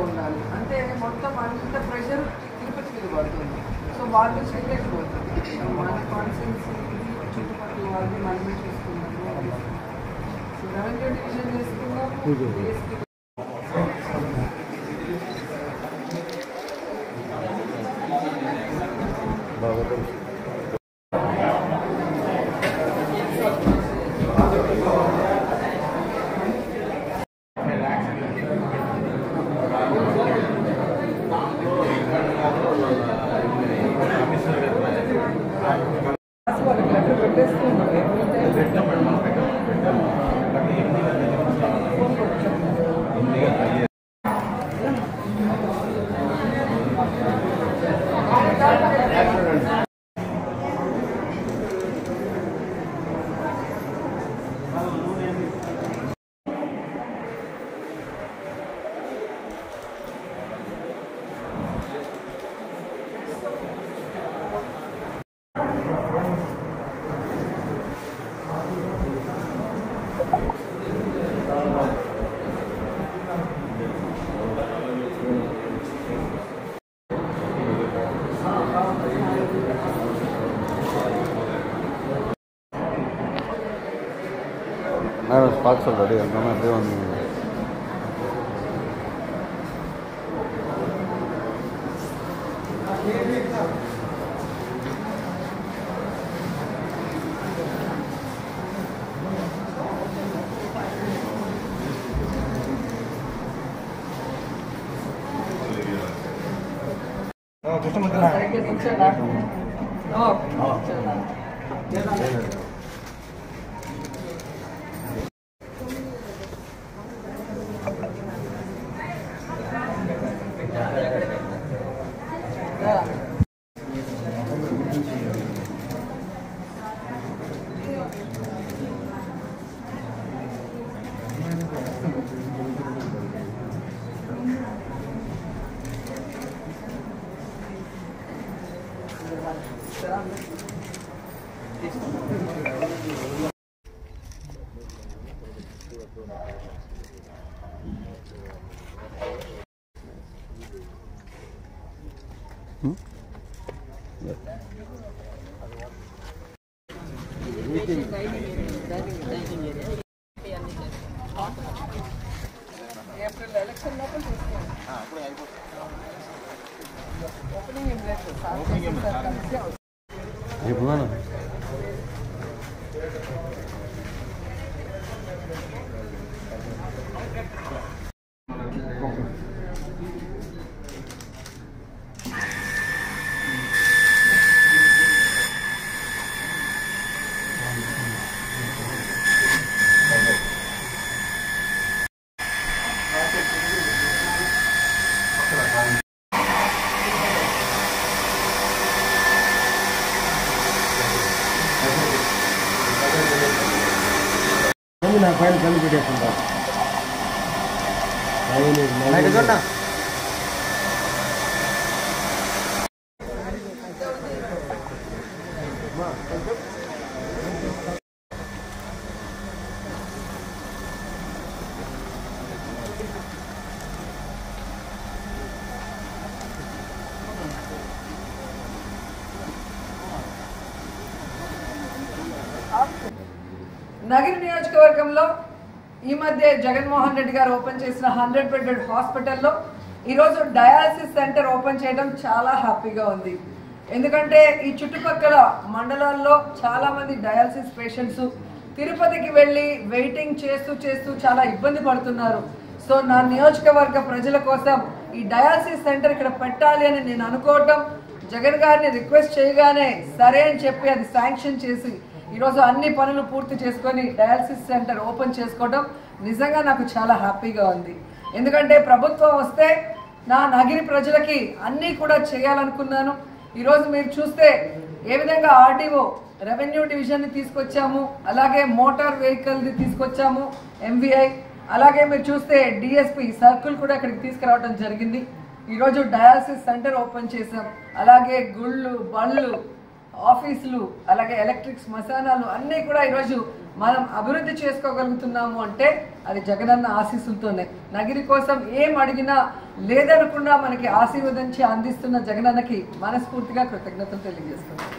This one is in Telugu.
ఉండాలి అంటే మొత్తం అంత ప్రెషర్ తిరుపతి మీద పడుతుంది. సో వాళ్ళు చేయలేకపోతుంది. మన కాన్సెన్సీ చుట్టుపక్కల వాళ్ళని మనమే చూసుకున్నాము. సో రెవెన్యూ డివిజన్ చేసుకున్నాము. Sparks already, I'm going to do on April election లోపల చూసుకోండి. ఓపెనింగ్ ఏం లేదు సార్ కలిసి నా ఫైల్ కళ్ళు పెట్టేస్తుంటా నగిరి నియోజకవర్గంలో ఈ మధ్య జగన్మోహన్ రెడ్డి గారు ఓపెన్ చేసిన 100 బెడెడ్ హాస్పిటల్లో ఈరోజు డయాలసిస్ సెంటర్ ఓపెన్ చేయడం చాలా హ్యాపీగా ఉంది. ఎందుకంటే ఈ చుట్టుపక్కల మండలాల్లో చాలా మంది డయాలసిస్ పేషెంట్స్ తిరుపతికి వెళ్ళి వెయిటింగ్ చేస్తూ చాలా ఇబ్బంది పడుతున్నారు. సో నా నియోజకవర్గ ప్రజల కోసం ఈ డయాలసిస్ సెంటర్ ఇక్కడ పెట్టాలి అని నేను అనుకోవటం, జగన్ గారిని రిక్వెస్ట్ చేయగానే సరే అని చెప్పి అది శాంక్షన్ చేసి ఈరోజు అన్ని పనులు పూర్తి చేసుకొని డయాలసిస్ సెంటర్ ఓపెన్ చేసుకోవడం నిజంగా నాకు చాలా హ్యాపీగా ఉంది. ఎందుకంటే ప్రభుత్వం వస్తే నా నగిరి ప్రజలకి అన్నీ కూడా చేయాలనుకున్నాను. ఈరోజు మీరు చూస్తే ఏ విధంగా ఆర్డీఓ రెవెన్యూ డివిజన్ని తీసుకొచ్చాము, అలాగే మోటార్ వెహికల్ని తీసుకొచ్చాము ఎంవీఐ, అలాగే మీరు చూస్తే డిఎస్పీ సర్కిల్ కూడా ఇక్కడికి తీసుకురావడం జరిగింది. ఈరోజు డయాలసిస్ సెంటర్ ఓపెన్ చేసాం, అలాగే గుళ్ళు బళ్ళు ఆఫీసులు అలాగే ఎలక్ట్రిక్ శ్మశానాలు అన్నీ కూడా ఈరోజు మనం అభివృద్ధి చేసుకోగలుగుతున్నాము అంటే అది జగనన్న ఆశీస్సులతోనే. నగిరి కోసం ఏం అడిగినా లేదనకుండా మనకి ఆశీర్వదించి అందిస్తున్న జగనన్నకి మనస్ఫూర్తిగా కృతజ్ఞతలు తెలియజేస్తున్నాం.